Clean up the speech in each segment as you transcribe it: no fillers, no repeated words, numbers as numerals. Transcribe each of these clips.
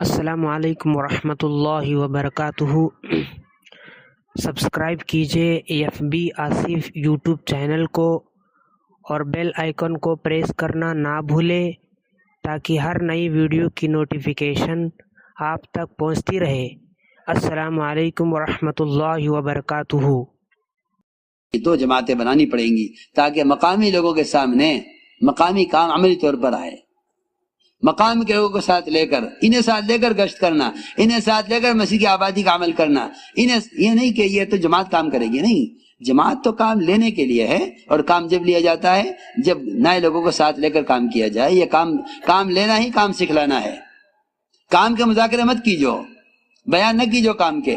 السلام علیکم ورحمۃ اللہ وبرکاتہ۔ سبسکرائب کیجیے F B Asif YouTube channel کو اور بیل آئیکن کو پریس کرنا نہ بھولیں تاکہ ہر نئی ویڈیو کی نوٹیفیکیشن آپ تک پہنچتی رہے۔ السلام علیکم ورحمۃ اللہ وبرکاتہ۔ دو جماعتیں بنانی پڑیں گی تاکہ مقامی لوگوں کے سامنے مقامی کام عملی طور پر آئے۔ مقام کے لوگوں کو ساتھ لے کر، انہیں ساتھ لے کر گشت کرنا، انہیں ساتھ لے کر مسجد کی آبادی کا عمل کرنا، انہیں یہ نہیں کہ یہ تو جماعت کام کرے گی، نہیں، جماعت تو کام لینے کے لیے ہے، اور کام جب لیا جاتا ہے جب نئے لوگوں کو ساتھ لے کر کام کیا جائے۔ یہ کام لینا ہی کام سکھلانا ہے۔ کام کے مذاکرے مت کیجو، بیان نہ کیجو کام کے،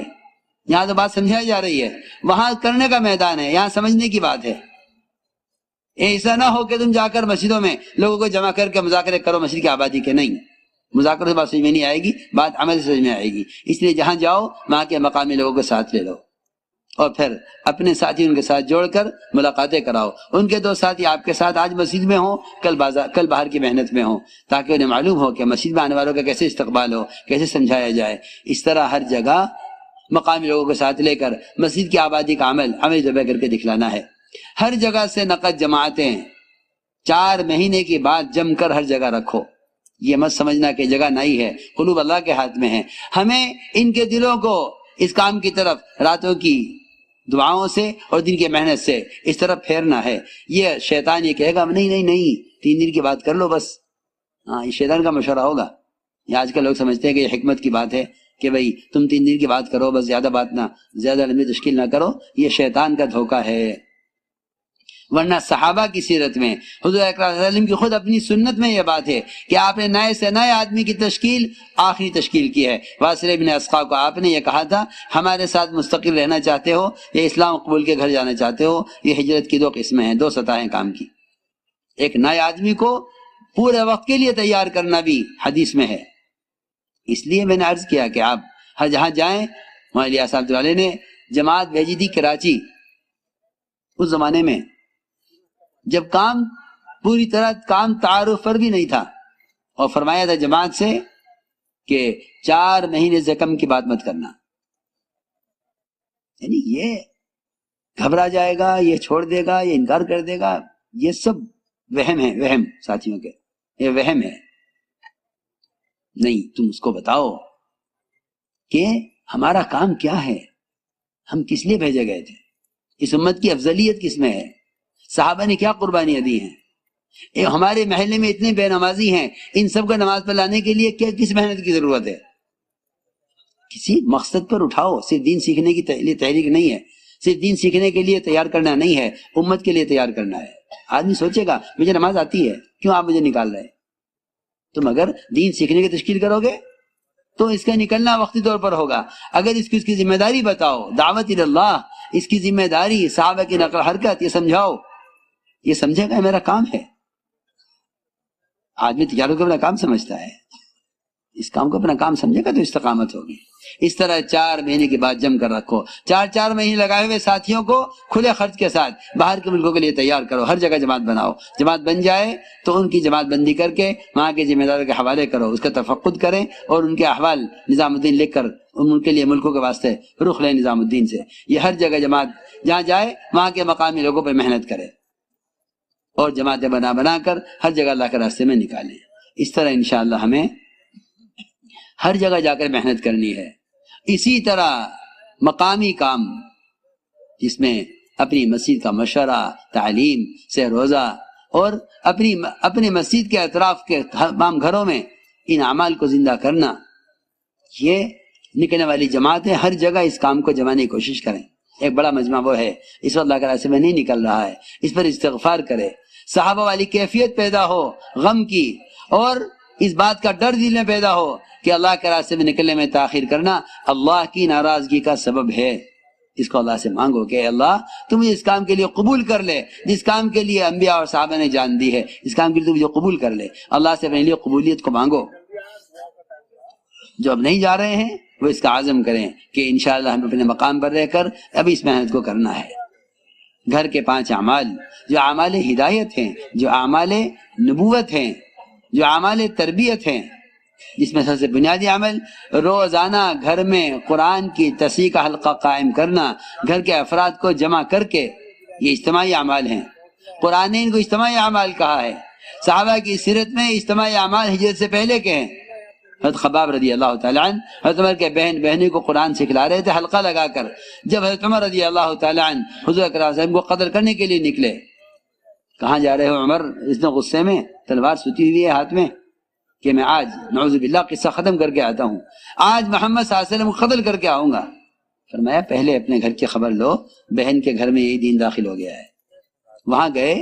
یہاں تو بات سمجھائی جا رہی ہے، وہاں کرنے کا میدان ہے، یہاں سمجھنے کی بات ہے۔ ایسا نہ ہو کہ تم جا کر مسجدوں میں لوگوں کو جمع کر کے مذاکرے کرو مسجد کی آبادی کے، نہیں، مذاکروں سے بات سمجھ میں نہیں آئے گی، بات عمل سے سمجھ میں آئے گی۔ اس لیے جہاں جاؤ وہاں کے مقامی لوگوں کو ساتھ لے لو، اور پھر اپنے ساتھی ان کے ساتھ جوڑ کر ملاقاتیں کراؤ۔ ان کے دو ساتھی آپ کے ساتھ آج مسجد میں ہوں، کل باہر کی محنت میں ہوں، تاکہ انہیں معلوم ہو کہ مسجد میں آنے والوں کا کیسے استقبال ہو، کیسے سمجھایا جائے۔ اس طرح ہر جگہ مقامی لوگوں کو ساتھ لے کر مسجد کی آبادی کا عمل ذبح کر کے دکھلانا ہے۔ ہر جگہ سے نقد جماعتیں 4 مہینے کے بعد جم کر ہر جگہ رکھو۔ یہ مت سمجھنا کہ جگہ نہیں ہے، قلوب اللہ کے ہاتھ میں ہے۔ ہمیں ان کے دلوں کو اس کام کی طرف راتوں کی دعاؤں سے اور دن کی محنت سے اس طرف پھیرنا ہے۔ یہ شیطان یہ کہے گا نہیں 3 دن کی بات کر لو بس، ہاں، یہ شیطان کا مشورہ ہوگا۔ یہ آج کل لوگ سمجھتے ہیں کہ یہ حکمت کی بات ہے کہ بھئی تم 3 دن کی بات کرو بس، زیادہ لمبی تشکیل نہ کرو۔ یہ شیطان کا دھوکہ ہے۔ ورنہ صحابہ کی سیرت میں حضور اکرم صلی اللہ علیہ وسلم کی خود اپنی سنت میں یہ بات ہے کہ آپ نے نئے سے نئے آدمی کی تشکیل آخری تشکیل کی ہے۔ واصل بن اسقاء کو آپ نے یہ کہا تھا، ہمارے ساتھ مستقل رہنا چاہتے ہو یا اسلام قبول کے گھر جانا چاہتے ہو؟ یہ ہجرت کی 2 قسمیں ہیں، 2 سطحیں کام کی۔ ایک نئے آدمی کو پورے وقت کے لیے تیار کرنا بھی حدیث میں ہے۔ اس لیے میں نے عرض کیا کہ آپ ہر جہاں جائیں، وہاں الیاس صاحب والے نے جماعت بھیجی تھی کراچی، اس زمانے میں جب کام پوری طرح کام تعارف پر بھی نہیں تھا، اور فرمایا تھا جماعت سے کہ 4 مہینے سے کم کی بات مت کرنا۔ یعنی یہ گھبرا جائے گا، یہ چھوڑ دے گا، یہ انکار کر دے گا، یہ سب وہم ہے، وہم ساتھیوں کے، یہ وہم ہے۔ نہیں، تم اس کو بتاؤ کہ ہمارا کام کیا ہے، ہم کس لیے بھیجے گئے تھے، اس امت کی افضلیت کس میں ہے، صحابہ نے کیا قربانیاں دی ہیں، ہمارے محلے میں اتنے بے نمازی ہیں، ان سب کو نماز پر لانے کے لیے کس محنت کی ضرورت ہے؟ کسی مقصد پر اٹھاؤ۔ صرف دین سیکھنے کی لیے تحریک نہیں ہے، صرف دین سیکھنے کے لیے تیار کرنا نہیں ہے، امت کے لیے تیار کرنا ہے۔ آدمی سوچے گا مجھے نماز آتی ہے، کیوں آپ مجھے نکال رہے ہیں؟ تم اگر دین سیکھنے کی تشکیل کرو گے تو اس کا نکلنا وقتی طور پر ہوگا۔ اگر اس کی ذمہ داری بتاؤ، دعوت اللہ، اس کی ذمہ داری، صحابہ کی نقل حرکت، یہ سمجھاؤ، یہ سمجھے گا میرا کام ہے۔ آدمی تجارت کو اپنا کام سمجھتا ہے، اس کام کو اپنا کام سمجھے گا تو استقامت ہوگی۔ اس طرح 4 مہینے کے بعد جم کر رکھو، 4 مہینے لگائے ہوئے ساتھیوں کو کھلے خرچ کے ساتھ باہر کے ملکوں کے لیے تیار کرو، ہر جگہ جماعت بناؤ۔ جماعت بن جائے تو ان کی جماعت بندی کر کے وہاں کے ذمہ داروں کے حوالے کرو، اس کا تفقد کریں، اور ان کے احوال نظام الدین لکھ کر ان کے لیے ملکوں کے واسطے رخ لیں نظام الدین سے۔ یہ ہر جگہ جماعت جہاں جائے وہاں کے مقامی لوگوں پر محنت کرے، اور جماعتیں بنا کر ہر جگہ اللہ کے راستے میں نکالیں۔ اس طرح انشاءاللہ ہمیں ہر جگہ جا کر محنت کرنی ہے۔ اسی طرح مقامی کام جس میں اپنی مسجد کا مشورہ، تعلیم سے روزہ، اور اپنی مسجد کے اطراف کے تمام گھروں میں ان اعمال کو زندہ کرنا، یہ نکلنے والی جماعتیں ہر جگہ اس کام کو جمانے کی کوشش کریں۔ ایک بڑا مجمع وہ ہے، اس وقت اللہ کے راستے میں نہیں نکل رہا ہے، اس پر استغفار کرے، صحابہ والی کیفیت پیدا ہو غم کی، اور اس بات کا ڈر دل میں پیدا ہو کہ اللہ کے راستے میں نکلنے میں تاخیر کرنا اللہ کی ناراضگی کا سبب ہے۔ اس کو اللہ سے مانگو کہ اے اللہ تم مجھے اس کام کے لیے قبول کر لے، جس کام کے لیے انبیاء اور صحابہ نے جان دی ہے، اس کام کے لیے تم مجھے قبول کر لے۔ اللہ سے اپنے لیے قبولیت کو مانگو۔ جو اب نہیں جا رہے ہیں وہ اس کا عزم کریں کہ انشاءاللہ ہم اپنے مقام پر رہ کر ابھی اس محنت کو کرنا ہے۔ گھر کے 5 اعمال جو اعمال ہدایت ہیں، جو اعمال نبوت ہیں، جو اعمال تربیت ہیں، جس میں سب سے بنیادی عمل روزانہ گھر میں قرآن کی تصحیح کا حلقہ قائم کرنا، گھر کے افراد کو جمع کر کے، یہ اجتماعی اعمال ہیں۔ قرآن نے ان کو اجتماعی اعمال کہا ہے۔ صحابہ کی سیرت میں اجتماعی اعمال ہجرت سے پہلے کے ہیں۔ حضرت خباب رضی اللہ تعالیٰ عنہ حضرت عمر کے بہنوں کو قرآن سکھلا رہے تھے حلقہ لگا کر، جب حضرت عمر رضی اللہ تعالیٰ عنہ حضور اکرم صلی اللہ علیہ وسلم کو قتل کرنے کے لیے نکلے، کہاں جا رہے ہو عمر؟ اس نے غصے میں تلوار سوتی ہوئی ہے ہاتھ میں کہ میں آج نعوذ باللہ قصہ ختم کر کے آتا ہوں، آج محمد صلی اللہ علیہ وسلم کو قتل کر کے آؤں گا۔ فرمایا پہلے اپنے گھر کی خبر لو، بہن کے گھر میں یہی دین داخل ہو گیا ہے۔ وہاں گئے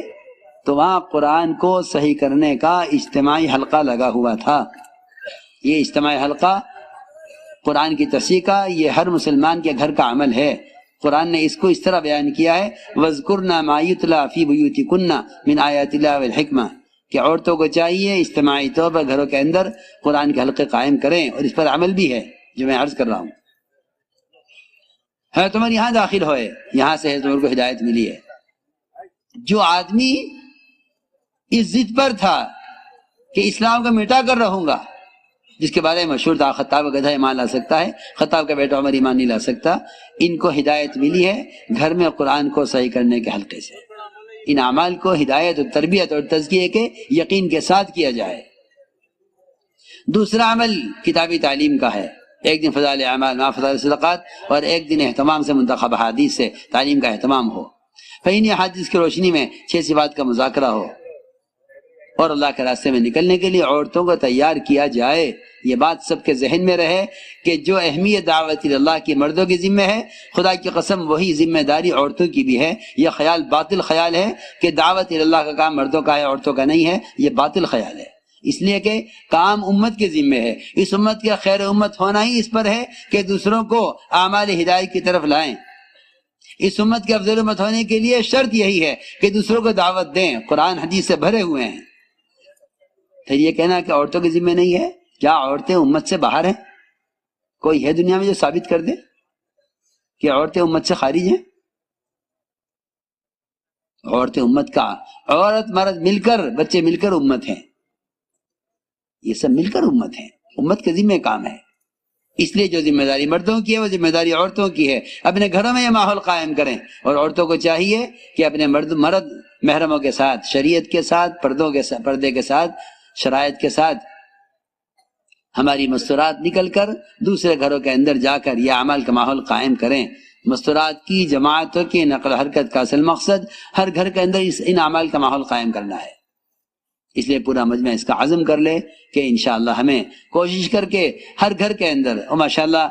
تو وہاں قرآن کو صحیح کرنے کا اجتماعی حلقہ لگا ہوا تھا۔ یہ اجتماعی حلقہ قرآن کی تصحیح کا یہ ہر مسلمان کے گھر کا عمل ہے۔ قرآن نے اس کو اس طرح بیان کیا ہے وَاذْكُرْنَا مَا يُتْلَى فِي بُيُوتِكُنَّ مِنْ آيَاتِ اللَّهِ وَالْحِكْمَةِ، کہ عورتوں کو چاہیے اجتماعی طور پر گھروں کے اندر قرآن کے حلقے قائم کریں، اور اس پر عمل بھی ہے جو میں عرض کر رہا ہوں۔ حضرت عمر یہاں داخل ہوئے، یہاں سے حضرت عمر کو ہدایت ملی ہے۔ جو آدمی اس ضد پر تھا کہ اسلام کو مٹا کر رہوں گا، جس کے بارے میں مشہور تھا خطاب کا گدھا ایمان لا سکتا ہے، خطاب کا بیٹا عمر ایمان نہیں لا سکتا، ان کو ہدایت ملی ہے گھر میں قرآن کو صحیح کرنے کے حلقے سے۔ ان اعمال کو ہدایت اور تربیت اور تزکیے کے یقین کے ساتھ کیا جائے۔ دوسرا عمل کتابی تعلیم کا ہے، ایک دن فضائل اعمال مع فضائل صدقات، اور ایک دن اہتمام سے منتخب احادیث سے تعلیم کا اہتمام ہو، پھر انہی احادیث کی روشنی میں 6 صفات کا مذاکرہ ہو، اور اللہ کے راستے میں نکلنے کے لیے عورتوں کو تیار کیا جائے۔ یہ بات سب کے ذہن میں رہے کہ جو اہمیت دعوت اللہ کی مردوں کی ذمہ ہے، خدا کی قسم وہی ذمہ داری عورتوں کی بھی ہے۔ یہ خیال باطل خیال ہے کہ دعوت اللہ کا کام مردوں کا ہے عورتوں کا نہیں ہے، یہ باطل خیال ہے، اس لیے کہ کام امت کے ذمہ ہے۔ اس امت کے خیر امت ہونا ہی اس پر ہے کہ دوسروں کو اعمال ہدایت کی طرف لائیں۔ اس امت کے افضل امت ہونے کے لیے شرط یہی ہے کہ دوسروں کو دعوت دیں۔ قرآن حدیث سے بھرے ہوئے ہیں۔ پھر یہ کہنا کہ عورتوں کے ذمہ نہیں ہے، کیا عورتیں امت سے باہر ہیں؟ کوئی ہے دنیا میں جو ثابت کر دے کہ عورتیں امت سے خارج ہیں؟ عورتیں امت کا، عورت مرد مل کر، بچے مل کر امت ہیں، یہ سب مل کر امت ہیں، امت کے ذمہ کام ہے۔ اس لیے جو ذمہ داری مردوں کی ہے وہ ذمہ داری عورتوں کی ہے۔ اپنے گھروں میں یہ ماحول قائم کریں، اور عورتوں کو چاہیے کہ اپنے مرد محرموں کے ساتھ، شریعت کے ساتھ، پردے کے ساتھ، شرائط کے ساتھ ہماری مستورات نکل کر دوسرے گھروں کے اندر جا کر یہ اعمال کا ماحول قائم کریں۔ مستورات کی جماعتوں کی نقل و حرکت کا اصل مقصد ہر گھر کے اندر ان اعمال کا ماحول قائم کرنا ہے۔ اس لیے پورا مجمع اس کا عزم کر لے کہ انشاءاللہ ہمیں کوشش کر کے ہر گھر کے اندر، اور ماشاءاللہ